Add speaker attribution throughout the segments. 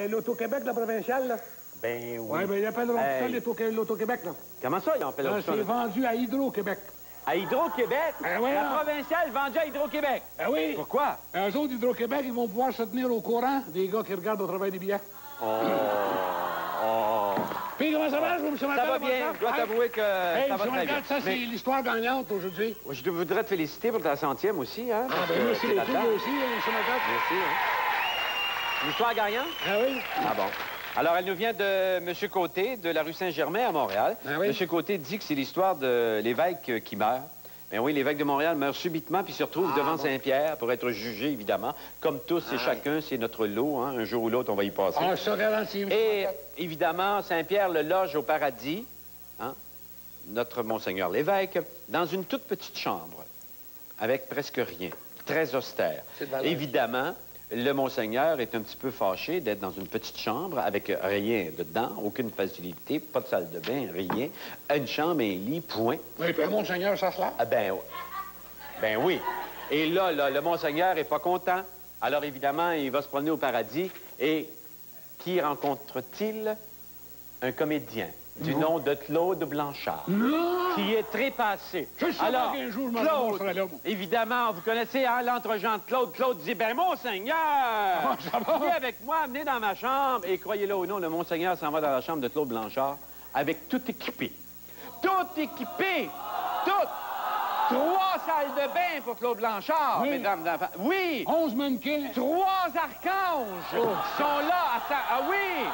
Speaker 1: l'Auto-Québec, la provinciale, là?
Speaker 2: Ben oui.
Speaker 1: Oui, ben ils appelleront ça l'Auto-Québec, là.
Speaker 2: Comment ça, ils appellent ça?
Speaker 1: C'est vendu à Hydro-Québec.
Speaker 2: À Hydro-Québec?
Speaker 1: Oui,
Speaker 2: la provinciale vendue à Hydro-Québec?
Speaker 1: Ben oui.
Speaker 2: Pourquoi?
Speaker 1: Eux autres, Hydro-Québec, ils vont pouvoir se tenir au courant des gars qui regardent au travail des billets. Puis comment ça va, M. Martin?
Speaker 2: Ça va bien. Je dois t'avouer que ça va très bien.
Speaker 1: Ça, c'est l'histoire gagnante aujourd'hui.
Speaker 2: Je voudrais te féliciter pour ta 100e aussi, hein?
Speaker 1: Ah, ben merci beaucoup, moi aussi, M. Martin.
Speaker 2: Merci, hein? L'histoire gagnante?
Speaker 1: Ah oui.
Speaker 2: Ah bon. Alors, elle nous vient de M. Côté, de la rue Saint-Germain à Montréal.
Speaker 1: Ah oui.
Speaker 2: M. Côté dit que c'est l'histoire de l'évêque qui meurt. Ben oui, l'évêque de Montréal meurt subitement puis se retrouve devant Saint-Pierre pour être jugé, évidemment. Comme tous et chacun, c'est notre lot, hein? Un jour ou l'autre, on va y passer.
Speaker 1: Ah, ça ralentit.
Speaker 2: Et évidemment, Saint-Pierre le loge au paradis, hein? Notre Monseigneur l'évêque, dans une toute petite chambre, avec presque rien, très austère. Évidemment, le Monseigneur est un petit peu fâché d'être dans une petite chambre avec rien dedans, aucune facilité, pas de salle de bain, rien. Une chambre, un lit, point.
Speaker 1: Oui, puis Monseigneur, ça se lave?
Speaker 2: Ah ben oui. Et là, le Monseigneur est pas content. Alors évidemment, il va se promener au paradis. Et qui rencontre-t-il? Un comédien du nom de Claude Blanchard.
Speaker 1: Non!
Speaker 2: Qui est trépassé.
Speaker 1: Alors, qu'un jour, je m'en
Speaker 2: Claude, évidemment, vous connaissez hein, l'entre-gens de Claude. Claude dit, ben, Monseigneur, viens avec moi, venez dans ma chambre. Et croyez-le ou non, le Monseigneur s'en va dans la chambre de Claude Blanchard avec tout équipé. Tout équipé! Tout! 3 salles de bain pour Claude Blanchard, mesdames et enfants. Oui!
Speaker 1: 11 mannequins.
Speaker 2: 3 archanges sont là à ça. Ah oui!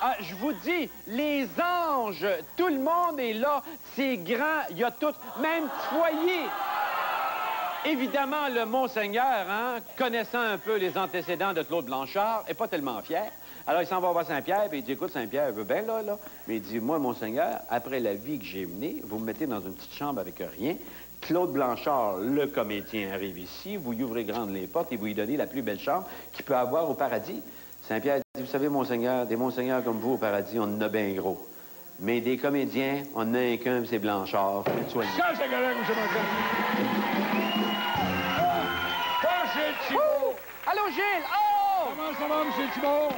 Speaker 2: Ah, je vous dis, les anges, tout le monde est là. C'est grand, il y a tout, même petit foyer. Évidemment, le Monseigneur, hein, connaissant un peu les antécédents de Claude Blanchard, est pas tellement fier. Alors, il s'en va voir Saint-Pierre, puis il dit, écoute, Saint-Pierre, il veut bien, là. Mais il dit, moi, Monseigneur, après la vie que j'ai menée, vous me mettez dans une petite chambre avec rien. Claude Blanchard, le comédien, arrive ici, vous lui ouvrez grandes les portes et vous lui donnez la plus belle chambre qu'il peut avoir au paradis. Saint-Pierre dit, vous savez, Monseigneur, des Monseigneurs comme vous au paradis, on en a bien gros. Mais des comédiens, on en a un qu'un, c'est Blanchard. Soignez.
Speaker 1: Ça, c'est correct, M. Martin. Oh, Gilles Thibault!
Speaker 2: Allô, Gilles! Oh!
Speaker 1: Comment ça va, M. Thibault?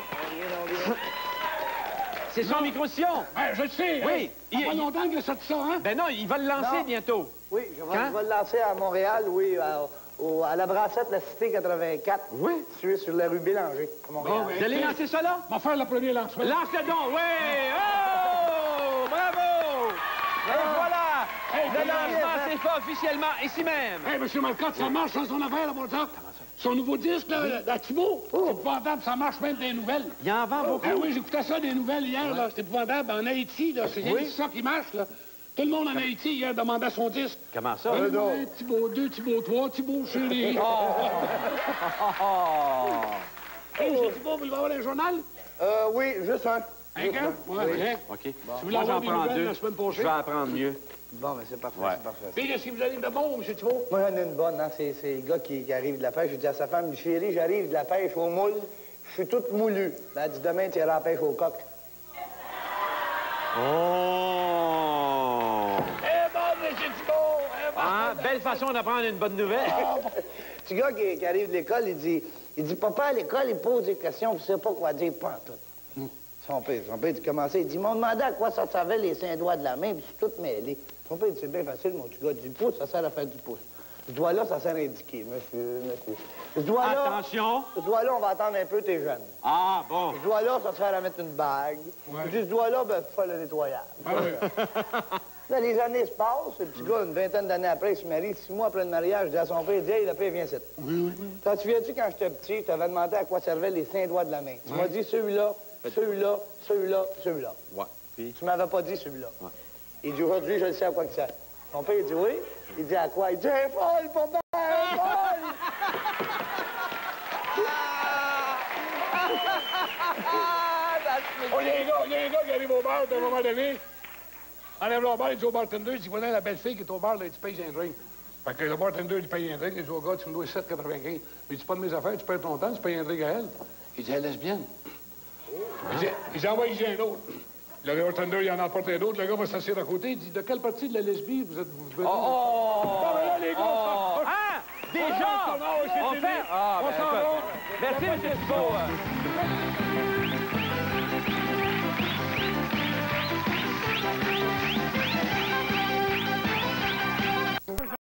Speaker 2: C'est son micro-sillon.
Speaker 1: Je le sais.
Speaker 2: Oui.
Speaker 1: Il n'y a pas longtemps qu'il a sorti ça, hein?
Speaker 2: Ben non, il va le lancer bientôt.
Speaker 3: Oui, je vais le lancer à Montréal, oui, à la Brassette, la Cité 84.
Speaker 2: Oui.
Speaker 3: Située sur la rue Bélanger, à Montréal.
Speaker 1: Bon,
Speaker 2: Vous allez lancer ça là?
Speaker 1: On va faire le premier lancement.
Speaker 2: Lance-le donc, oui! Oh! Bravo! Et voilà! Le lancement s'est fait officiellement ici même.
Speaker 1: Hey, M. Marcotte, ça marche dans son affaire, là, pour ça? Son nouveau disque, là, à Thibault, c'est épouvantable, ça marche même des nouvelles.
Speaker 2: Il en vend beaucoup.
Speaker 1: Ah oui, j'écoutais ça des nouvelles hier, là, c'est épouvantable. En Haïti, là, c'est ça qui marche, là. Tout le monde en Haïti, hier, demandait son disque.
Speaker 2: Comment ça?
Speaker 1: Un Thibault 2, Thibault 3, Thibault chéri. Hey, M. Thibault, vous le voir dans le journal?
Speaker 3: Oui, juste un.
Speaker 1: Un gars? Oui.
Speaker 2: OK.
Speaker 1: Si vous
Speaker 2: Moi,
Speaker 1: voulez
Speaker 2: j'en
Speaker 1: avoir des
Speaker 2: prends
Speaker 1: nouvelles
Speaker 2: 2.
Speaker 1: la semaine
Speaker 2: Je
Speaker 1: prochaine.
Speaker 2: vais apprendre mieux.
Speaker 3: Bon, ben c'est parfait,
Speaker 2: Ouais.
Speaker 3: c'est parfait.
Speaker 1: Puis, est-ce que vous avez de bon, M. Thibault?
Speaker 3: Moi, j'en ai une bonne, hein. C'est le gars qui arrive de la pêche. Il dit à sa femme, chérie, j'arrive de la pêche au moule. Je suis toute moulue. Ben, elle dit, demain, tu iras à la pêche au coq.
Speaker 2: Oh!
Speaker 1: Eh bon, M. Thibault!
Speaker 2: Ah, belle façon d'apprendre une bonne nouvelle.
Speaker 3: Petit gars qui arrive de l'école, il dit, papa, à l'école, il pose des questions, puis il sait pas quoi dire, pas en tout. Son père dit, comment ça? Il dit, ils m'ont demandé à quoi ça servait les 5 doigts de la main, puis je suis tout mêlé. Son père dit, c'est bien facile, mon petit gars, du pouce, ça sert à faire du pouce. Ce doigt-là, ça sert à indiquer, monsieur. Ce doigt-là...
Speaker 2: Attention!
Speaker 3: Ce doigt-là, on va attendre un peu, t'es jeune.
Speaker 2: Ah, bon.
Speaker 3: Ce doigt-là, ça sert à mettre une bague. Puis ce doigt-là, ben, faut faire le nettoyage. Là, les années se passent, le petit gars, une vingtaine d'années après, il se marie. 6 mois après le mariage, il dit à son père, il dit, hey, la paix, viens ici.
Speaker 1: Oui.
Speaker 3: T'en souviens-tu, quand j'étais petit, je t'avais demandé à quoi servaient les 5 doigts de la main? Tu m'as dit celui-là, celui-là, celui-là, celui-là.
Speaker 2: Ouais. Puis?
Speaker 3: Tu m'avais pas dit celui-là.
Speaker 2: Ouais.
Speaker 3: Il dit, aujourd'hui, je le sais à quoi que ça. Son père, il dit, oui. Il dit, à quoi? Il dit, un bol, papa, un bol!
Speaker 1: Oh, il y a un gars qui arrive au bar d'un moment donné. Enlève le bar, il dit au bartender, il dit, voilà la belle fille qui est au bar, là, tu payes un drink. Fait que le bartender, il paye un drink, il dit au gars, tu me dois 7,95. Mais il dit, pas de mes affaires, tu perds ton temps, tu payes un drink à elle. Il dit, elle est lesbienne. Il dit, envoie-y un autre. Le bartender, il en emporte un autre, le gars va s'asseoir à côté, il dit, de quelle partie de la lesbie vous êtes...
Speaker 2: Oh!
Speaker 1: Bon, ben là, les gars,
Speaker 2: Ah! Déjà! On fait... Ah, ben, écoute. Merci, M. Thibault.